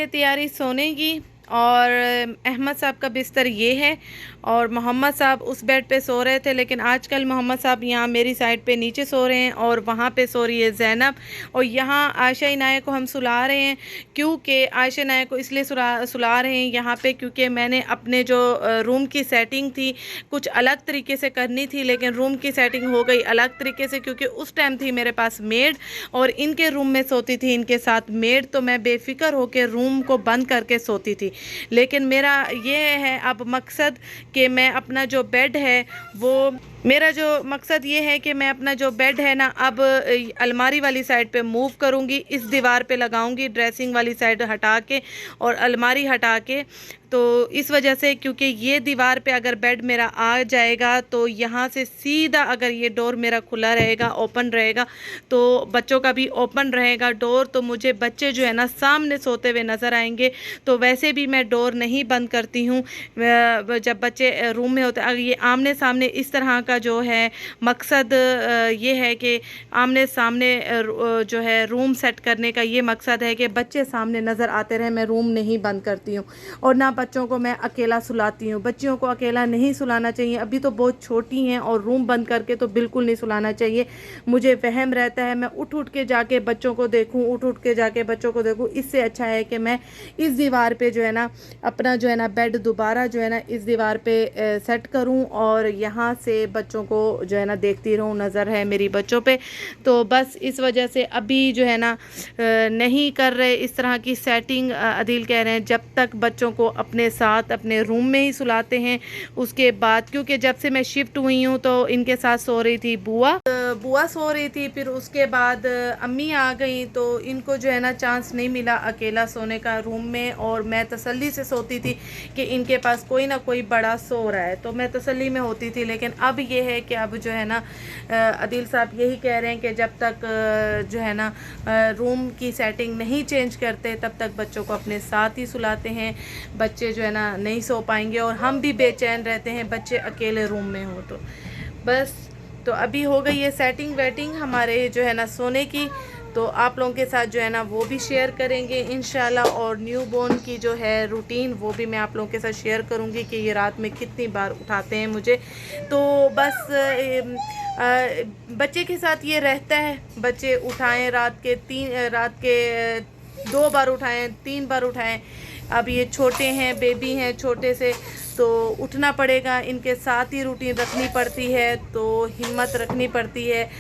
तैयारी सोने की। और अहमद साहब का बिस्तर ये है और मोहम्मद साहब उस बेड पे सो रहे थे, लेकिन आजकल मोहम्मद साहब यहाँ मेरी साइड पे नीचे सो रहे हैं और वहाँ पे सो रही है ज़ैनब। और यहाँ आयशा इनाया को हम सुला रहे हैं, क्योंकि आयशा इनाया को इसलिए सुला रहे हैं यहाँ पे क्योंकि मैंने अपने जो रूम की सेटिंग थी कुछ अलग तरीके से करनी थी, लेकिन रूम की सेटिंग हो गई अलग तरीके से क्योंकि उस टाइम थी मेरे पास मेड और इनके रूम में सोती थी इनके साथ मेड, तो मैं बेफिक्र होकर रूम को बंद करके सोती थी। लेकिन मेरा ये है अब मकसद कि मैं अपना जो बेड है वो मेरा जो मकसद ये है कि मैं अपना जो बेड है ना अब अलमारी वाली साइड पे मूव करूँगी, इस दीवार पे लगाऊंगी, ड्रेसिंग वाली साइड हटा के और अलमारी हटा के। तो इस वजह से क्योंकि ये दीवार पे अगर बेड मेरा आ जाएगा तो यहाँ से सीधा अगर ये डोर मेरा खुला रहेगा ओपन रहेगा तो बच्चों का भी ओपन रहेगा डोर, तो मुझे बच्चे जो है ना सामने सोते हुए नज़र आएंगे। तो वैसे भी मैं डोर नहीं बंद करती हूँ जब बच्चे रूम में होते। ये आमने सामने इस तरह का जो है मकसद ये है कि आमने सामने जो है रूम सेट करने का ये मकसद है कि बच्चे सामने नज़र आते रहे, मैं रूम नहीं बंद करती हूँ। और ना बच्चों को मैं अकेला सुलाती हूँ, बच्चियों को अकेला नहीं सुलाना चाहिए, अभी तो बहुत छोटी हैं और रूम बंद करके तो बिल्कुल नहीं सुलाना चाहिए। मुझे वहम रहता है मैं उठ उठ के जाके बच्चों को देखूँ, उठ उठ के जाके बच्चों को देखूँ। इससे अच्छा है कि मैं इस दीवार पे जो है ना अपना जो है ना बेड दोबारा जो है ना इस दीवार पे सेट करूँ और यहाँ से बच्चों को जो है ना देखती रहूँ, नज़र है मेरी बच्चों पे। तो बस इस वजह से अभी जो है ना नहीं कर रहे इस तरह की सेटिंग। अदील कह रहे हैं जब तक बच्चों को अपने साथ अपने रूम में ही सुलाते हैं, उसके बाद क्योंकि जब से मैं शिफ्ट हुई हूँ तो इनके साथ सो रही थी बुआ सो रही थी, फिर उसके बाद अम्मी आ गई तो इनको जो है ना चांस नहीं मिला अकेला सोने का रूम में। और मैं तसल्ली से सोती थी कि इनके पास कोई ना कोई बड़ा सो रहा है, तो मैं तसल्ली में होती थी। लेकिन अब ये है कि अब जो है ना अदील साहब यही कह रहे हैं कि जब तक जो है ना रूम की सेटिंग नहीं चेंज करते तब तक बच्चों को अपने साथ ही सुलाते हैं। बच्चे जो है ना नहीं सो पाएंगे और हम भी बेचैन रहते हैं बच्चे अकेले रूम में हो तो। बस तो अभी हो गई है सेटिंग वेटिंग हमारे जो है ना सोने की, तो आप लोगों के साथ जो है ना वो भी शेयर करेंगे इंशाल्लाह। और न्यू बोर्न की जो है रूटीन वो भी मैं आप लोगों के साथ शेयर करूंगी कि ये रात में कितनी बार उठाते हैं मुझे। तो बस बच्चे के साथ ये रहता है, बच्चे उठाएं रात के 2 बार उठाएं 3 बार उठाएं। अब ये छोटे हैं, बेबी हैं छोटे से, तो उठना पड़ेगा, इनके साथ ही रूटीन रखनी पड़ती है, तो हिम्मत रखनी पड़ती है।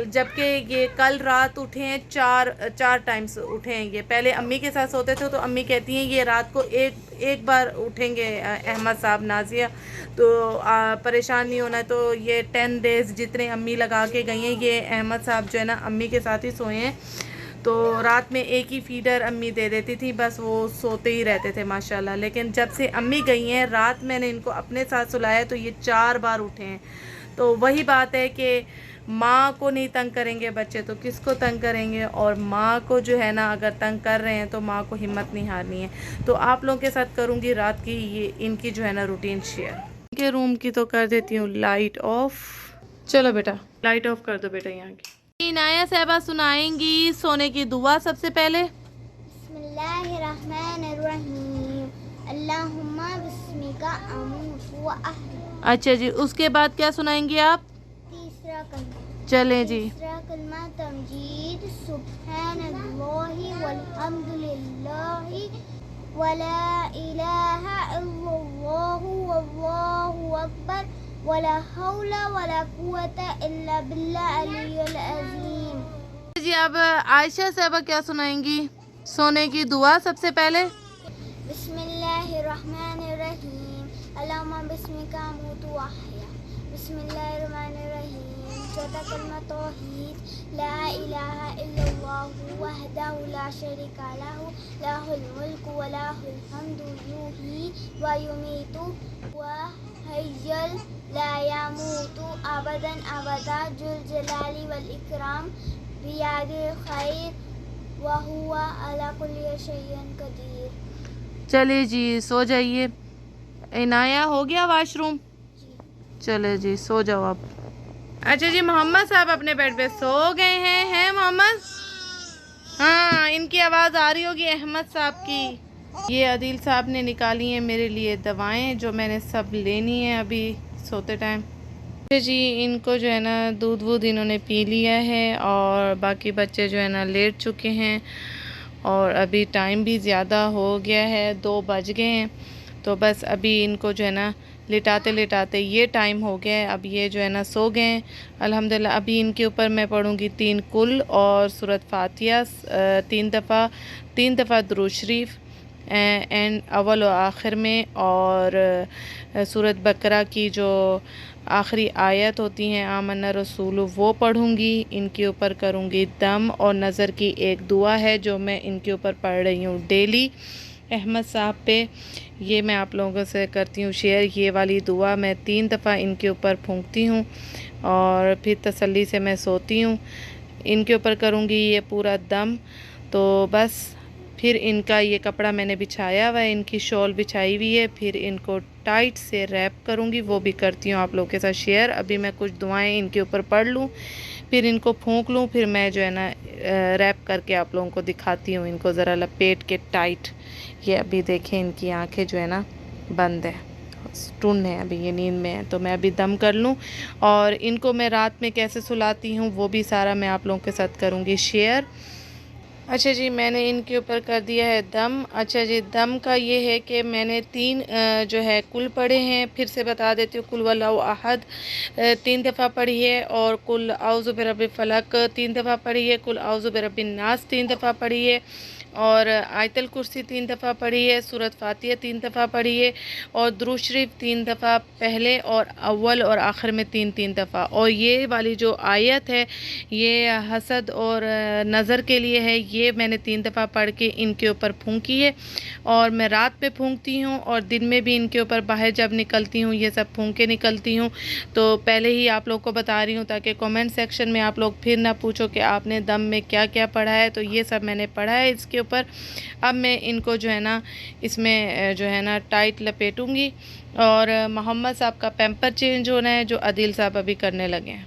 जबकि ये कल रात उठे हैं, चार टाइम्स उठे हैं ये। पहले अम्मी के साथ सोते थे तो अम्मी कहती हैं ये रात को एक बार उठेंगे अहमद साहब नाजिया, तो परेशान नहीं होना। तो ये 10 डेज़ जितने अम्मी लगा के गई हैं ये अहमद साहब जो है ना अम्मी के साथ ही सोए हैं। तो रात में एक ही फीडर अम्मी दे देती थी, बस वो सोते ही रहते थे माशाल्लाह। लेकिन जब से अम्मी गई हैं रात मैंने इनको अपने साथ सुलाया तो ये 4 बार उठे हैं। तो वही बात है कि माँ को नहीं तंग करेंगे बच्चे तो किसको तंग करेंगे, और माँ को जो है ना अगर तंग कर रहे हैं तो माँ को हिम्मत नहीं हारनी है। तो आप लोगों के साथ करूँगी रात की ये इनकी जो है ना रूटीन शेयर। इनके रूम की तो कर देती हूँ लाइट ऑफ। चलो बेटा लाइट ऑफ कर दो बेटा। यहाँ की इनाया साहबा सुनाएंगी सोने की दुआ सबसे पहले। अल्लाहुम्मा बिस्मिका अमूतु व अहया। अच्छा जी, उसके बाद क्या सुनाएंगी आप? तीसरा कलमा। चलें जी। तीसरा कलमा तमजीद सुब्हानल्लाहि वल्हम्दुलिल्लाहि वला इलाहा इल्लल्लाहु वल्लाहु अकबर वला हौला वला कुव्वता इल्ला बिल्लाह अलियुल अज़ीम। जी अब आयशा साहबा क्या सुनाएंगी सोने की दुआ सबसे पहले? बिस्मिल्लाहिर्रहमानिर्रहीम अल्लाहुम्मा बिस्मिका अमूतु व अहया। बिस्मिल्लाहिर्रहमानिर्रहीम। चौथा कलमा तौहीद ला इलाहा इल्लल्लाहु वहदहु ला शरीका लहु लहुल मुल्कु व लहुल हम्दु युहयी व युमीतु व हय्युल ला यमूतु अबदन अबदा जुल जलाली वल इकराम बियादिल खैर व हुवा अला कुल्ली शैइन कदीर। चले जी सो जाइए। इनाया हो गया वॉशरूम? चले जी सो जाओ आप। अच्छा जी मोहम्मद साहब अपने बेड पे सो गए हैं मोहम्मद? हाँ, इनकी आवाज़ आ रही होगी अहमद साहब की। ये आदिल साहब ने निकाली हैं मेरे लिए दवाएं जो मैंने सब लेनी है अभी सोते टाइम। जी इनको जो है ना दूध वूध इन्होंने पी लिया है और बाकी बच्चे जो है ना लेट चुके हैं और अभी टाइम भी ज़्यादा हो गया है, 2 बज गए हैं। तो बस अभी इनको जो है ना लिटाते लिटाते ये टाइम हो गया है। अब ये जो है ना सो गए हैं अल्हम्दुलिल्लाह। अभी इनके ऊपर मैं पढ़ूँगी 3 कुल और सूरत फातिहा 3 दफ़ा दुरूद शरीफ एंड अव्वल और आखिर में, और सूरत बकरा की जो आखिरी आयत होती हैं आमन्ना रसूल वो पढ़ूँगी। इनके ऊपर करूँगी दम, और नज़र की एक दुआ है जो मैं इनके ऊपर पढ़ रही हूँ डेली अहमद साहब पे। ये मैं आप लोगों से करती हूँ शेयर। ये वाली दुआ मैं 3 दफ़ा इनके ऊपर फूंकती हूँ और फिर तसल्ली से मैं सोती हूँ। इनके ऊपर करूँगी ये पूरा दम। तो बस फिर इनका ये कपड़ा मैंने बिछाया हुआ है, इनकी शॉल बिछाई हुई है, फिर इनको टाइट से रैप करूँगी, वो भी करती हूँ आप लोगों के साथ शेयर। अभी मैं कुछ दुआएं इनके ऊपर पढ़ लूँ, फिर इनको फूंक लूँ, फिर मैं जो है ना रैप करके आप लोगों को दिखाती हूँ। इनको ज़रा लपेट के टाइट। ये अभी देखें इनकी आंखें जो है ना बंद है, टून है, अभी ये नींद में है। तो मैं अभी दम कर लूँ और इनको मैं रात में कैसे सुलाती हूँ वो भी सारा मैं आप लोगों के साथ करूँगी शेयर। अच्छा जी, मैंने इनके ऊपर कर दिया है दम। अच्छा जी, दम का ये है कि मैंने 3 जो है कुल पढ़े हैं। फिर से बता देती हूँ, कुल वल्लाहु अहद 3 दफ़ा पढ़ी है, और कुल औज़ु बिरब्बिल फलक 3 दफ़ा पढ़ी है, कुल औज़ु बिरब्बिन नास 3 दफ़ा पढ़ी है, और आयतल कुर्सी 3 दफ़ा पढ़ी है, सूरत फातिहा 3 दफ़ा पढ़ी है, और दुरूद शरीफ 3 दफ़ा पहले और अव्वल और आखिर में 3 दफ़ा। और ये वाली जो आयत है ये हसद और नज़र के लिए है। ये मैंने 3 दफ़ा पढ़ के इनके ऊपर फूंकी है, और मैं रात में फूंकती हूँ और दिन में भी इनके ऊपर बाहर जब निकलती हूँ ये सब फूंक के निकलती हूँ। तो पहले ही आप लोग को बता रही हूँ ताकि कमेंट सेक्शन में आप लोग फिर ना पूछो कि आपने दम में क्या क्या पढ़ा है। तो ये सब मैंने पढ़ा है इसके ऊपर। अब मैं इनको जो है ना इसमें जो है ना टाइट लपेटूँगी, और मोहम्मद साहब का पैम्पर चेंज होना है जो आदिल साहब अभी करने लगे हैं।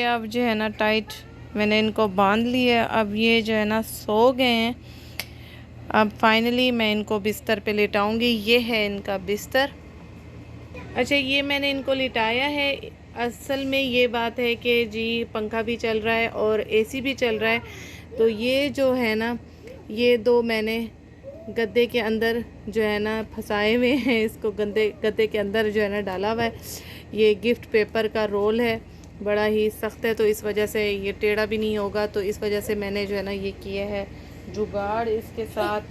अब जो है ना टाइट मैंने इनको बांध लिया। अब ये जो है ना सो गए हैं। अब फाइनली मैं इनको बिस्तर पे लेटाऊंगी। ये है इनका बिस्तर। अच्छा, ये मैंने इनको लिटाया है। असल में ये बात है कि जी पंखा भी चल रहा है और एसी भी चल रहा है। तो ये जो है ना ये 2 मैंने गद्दे के अंदर जो है ना फंसाए हुए हैं। इसको गद्दे के अंदर जो है ना डाला हुआ है। ये गिफ्ट पेपर का रोल है, बड़ा ही सख्त है, तो इस वजह से ये टेढ़ा भी नहीं होगा। तो इस वजह से मैंने जो है ना ये किया है जुगाड़ इसके साथ,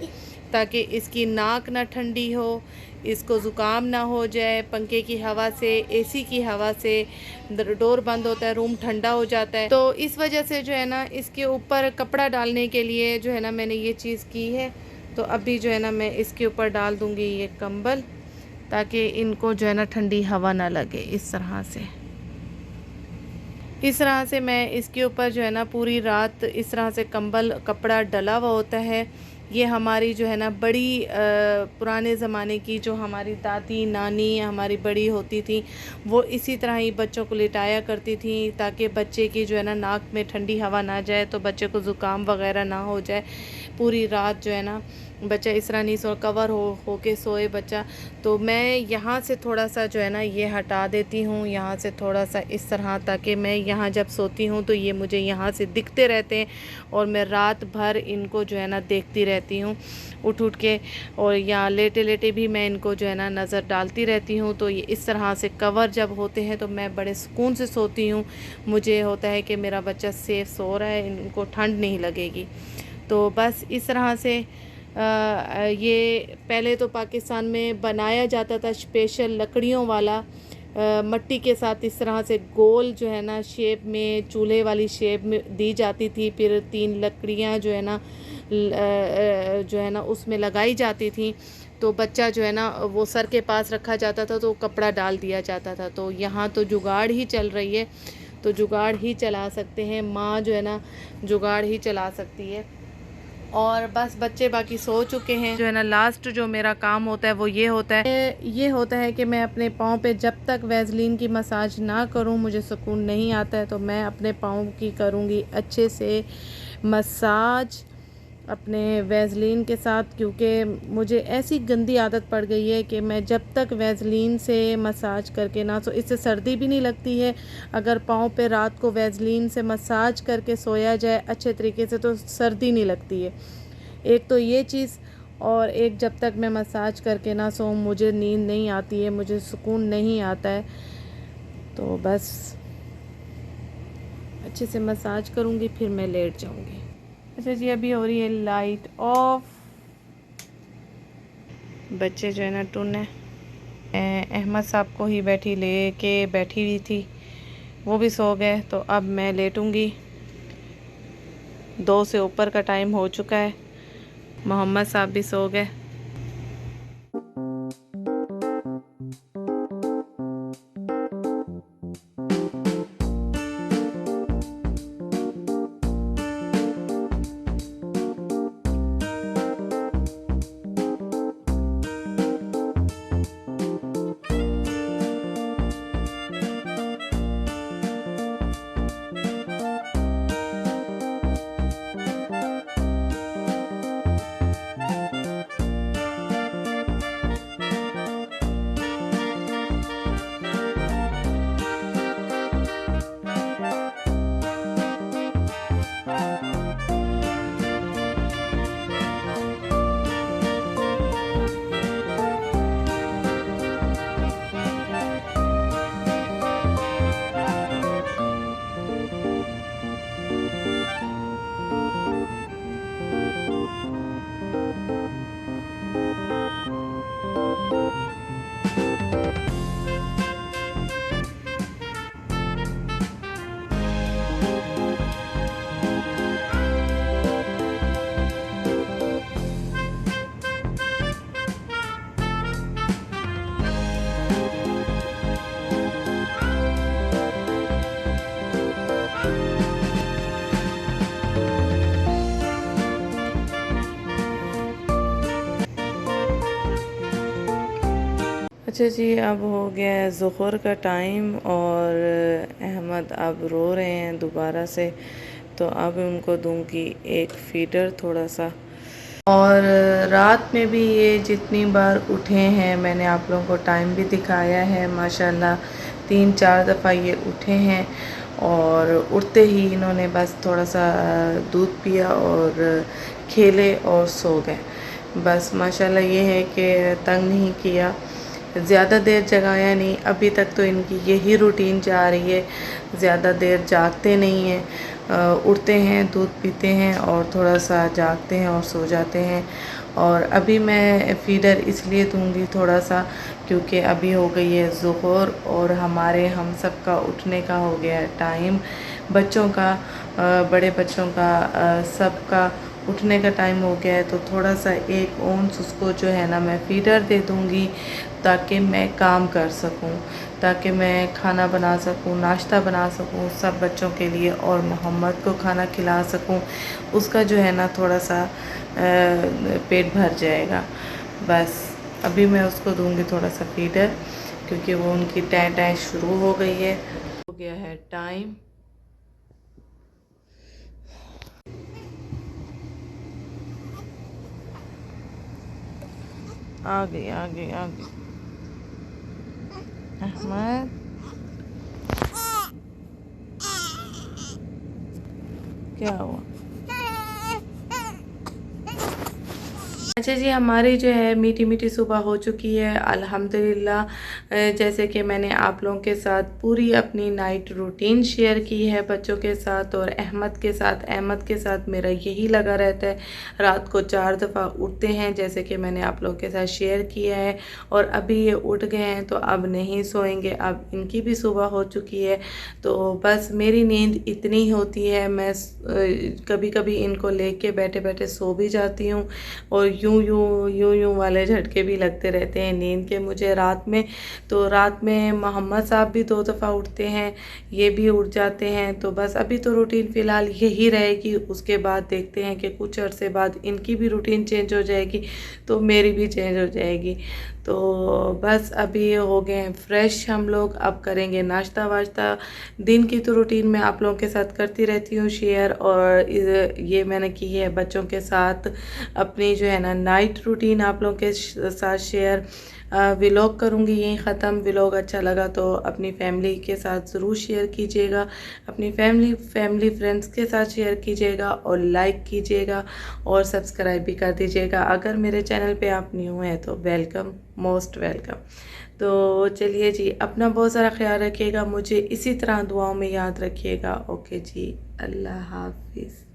ताकि इसकी नाक ना ठंडी हो, इसको ज़ुकाम ना हो जाए पंखे की हवा से, एसी की हवा से। डोर बंद होता है, रूम ठंडा हो जाता है। तो इस वजह से जो है ना इसके ऊपर कपड़ा डालने के लिए जो है ना मैंने ये चीज़ की है। तो अभी जो है ना मैं इसके ऊपर डाल दूँगी ये कंबल, ताकि इनको जो है ना ठंडी हवा ना लगे। इस तरह से मैं इसके ऊपर जो है ना पूरी रात इस तरह से कंबल कपड़ा डला हुआ होता है। ये हमारी जो है ना बड़ी पुराने ज़माने की जो हमारी दादी नानी हमारी बड़ी होती थी, वो इसी तरह ही बच्चों को लिटाया करती थी, ताकि बच्चे की जो है ना नाक में ठंडी हवा ना जाए, तो बच्चे को ज़ुकाम वगैरह ना हो जाए। पूरी रात जो है ना बच्चा इस तरह नहीं सो, कवर हो के सोए बच्चा। तो मैं यहाँ से थोड़ा सा जो है ना ये हटा देती हूँ, यहाँ से थोड़ा सा इस तरह, ताकि मैं यहाँ जब सोती हूँ तो ये मुझे यहाँ से दिखते रहते हैं, और मैं रात भर इनको जो है ना देखती रहती हूँ उठ के, और यहाँ लेटे लेटे भी मैं इनको जो है ना नज़र डालती रहती हूँ। तो ये इस तरह से कवर जब होते हैं तो मैं बड़े सुकून से सोती हूँ। मुझे होता है कि मेरा बच्चा सेफ सो रहा है, इनको ठंड नहीं लगेगी। तो बस इस तरह से ये पहले तो पाकिस्तान में बनाया जाता था स्पेशल लकड़ियों वाला मट्टी के साथ इस तरह से गोल जो है ना शेप में, चूल्हे वाली शेप में दी जाती थी। फिर 3 लकड़ियाँ जो है ना उसमें लगाई जाती थी। तो बच्चा जो है ना वो सर के पास रखा जाता था तो कपड़ा डाल दिया जाता था। तो यहाँ तो जुगाड़ ही चल रही है, तो जुगाड़ ही चला सकते हैं, माँ जो है ना जुगाड़ ही चला सकती है। और बस बच्चे बाकी सो चुके हैं। जो है ना लास्ट जो मेरा काम होता है वो ये होता है कि मैं अपने पाँव पे जब तक वैसलीन की मसाज ना करूं मुझे सुकून नहीं आता है। तो मैं अपने पाँव की करूंगी अच्छे से मसाज अपने वैसलीन के साथ, क्योंकि मुझे ऐसी गंदी आदत पड़ गई है कि मैं जब तक वैसलीन से मसाज करके ना सो, इससे सर्दी भी नहीं लगती है। अगर पाँव पे रात को वैसलीन से मसाज करके सोया जाए अच्छे तरीके से तो सर्दी नहीं लगती है। एक तो ये चीज़, और एक जब तक मैं मसाज करके ना सो मुझे नींद नहीं आती है, मुझे सुकून नहीं आता है। तो बस अच्छे से मसाज करूँगी फिर मैं लेट जाऊँगी। अच्छा जी, अभी हो रही है लाइट ऑफ। बच्चे जो है ना टुन है, अहमद साहब को ही बैठी हुई थी, वो भी सो गए। तो अब मैं लेटूँगी। 2 से ऊपर का टाइम हो चुका है। मोहम्मद साहब भी सो गए। अच्छा जी, अब हो गया है ज़ुहर का टाइम और अहमद अब रो रहे हैं दोबारा से। तो अब उनको दूंगी एक फीडर थोड़ा सा। और रात में भी ये जितनी बार उठे हैं मैंने आप लोगों को टाइम भी दिखाया है, माशाल्लाह 3-4 दफ़ा ये उठे हैं। और उठते ही इन्होंने बस थोड़ा सा दूध पिया और खेले और सो गए। बस माशाल्लाह ये है कि तंग नहीं किया, ज़्यादा देर जगाया नहीं। अभी तक तो इनकी यही रूटीन जा रही है, ज़्यादा देर जागते नहीं हैं, उठते हैं, दूध पीते हैं और थोड़ा सा जागते हैं और सो जाते हैं। और अभी मैं फीडर इसलिए दूंगी थोड़ा सा क्योंकि अभी हो गई है ज़ुहर और हम सब का उठने का हो गया है टाइम। बच्चों का, बड़े बच्चों का, सब का उठने का टाइम हो गया है। तो थोड़ा सा 1 ओंस उसको जो है ना मैं फीडर दे दूँगी ताकि मैं काम कर सकूं, ताकि मैं खाना बना सकूं, नाश्ता बना सकूं सब बच्चों के लिए और मोहम्मद को खाना खिला सकूं। उसका जो है ना थोड़ा सा पेट भर जाएगा। बस अभी मैं उसको दूंगी थोड़ा सा फीडर क्योंकि वो उनकी टैं शुरू हो गई है। हो गया है टाइम। आ गई अहमद, क्या हुआ? अच्छा जी, हमारी जो है मीठी मीठी सुबह हो चुकी है अल्हम्दुलिल्लाह। जैसे कि मैंने आप लोगों के साथ पूरी अपनी नाइट रूटीन शेयर की है बच्चों के साथ और अहमद के साथ मेरा यही लगा रहता है। रात को 4 दफ़ा उठते हैं जैसे कि मैंने आप लोगों के साथ शेयर किया है, और अभी ये उठ गए हैं तो अब नहीं सोएंगे, अब इनकी भी सुबह हो चुकी है। तो बस मेरी नींद इतनी होती है, मैं कभी कभी इनको लेके बैठे बैठे सो भी जाती हूँ, और यूं वाले झटके भी लगते रहते हैं नींद के मुझे रात में। तो रात में मोहम्मद साहब भी 2 दफ़ा उठते हैं, ये भी उठ जाते हैं। तो बस अभी तो रूटीन फ़िलहाल यही रहेगी, उसके बाद देखते हैं कि कुछ अरसे बाद इनकी भी रूटीन चेंज हो जाएगी तो मेरी भी चेंज हो जाएगी। तो बस अभी हो गए हैं फ्रेश हम लोग, अब करेंगे नाश्ता वाश्ता। दिन की तो रूटीन मैं आप लोगों के साथ करती रहती हूँ शेयर, और ये मैंने की है बच्चों के साथ अपनी जो है ना नाइट रूटीन आप लोगों के साथ शेयर। व्लॉग करूँगी यहीं ख़त्म। व्लॉग अच्छा लगा तो अपनी फैमिली के साथ ज़रूर शेयर कीजिएगा, अपनी फैमिली फ्रेंड्स के साथ शेयर कीजिएगा, और लाइक कीजिएगा और सब्सक्राइब भी कर दीजिएगा। अगर मेरे चैनल पे आप न्यू हैं तो वेलकम, मोस्ट वेलकम। तो चलिए जी, अपना बहुत सारा ख्याल रखिएगा, मुझे इसी तरह दुआओं में याद रखिएगा। ओके जी, अल्लाह हाफिज़।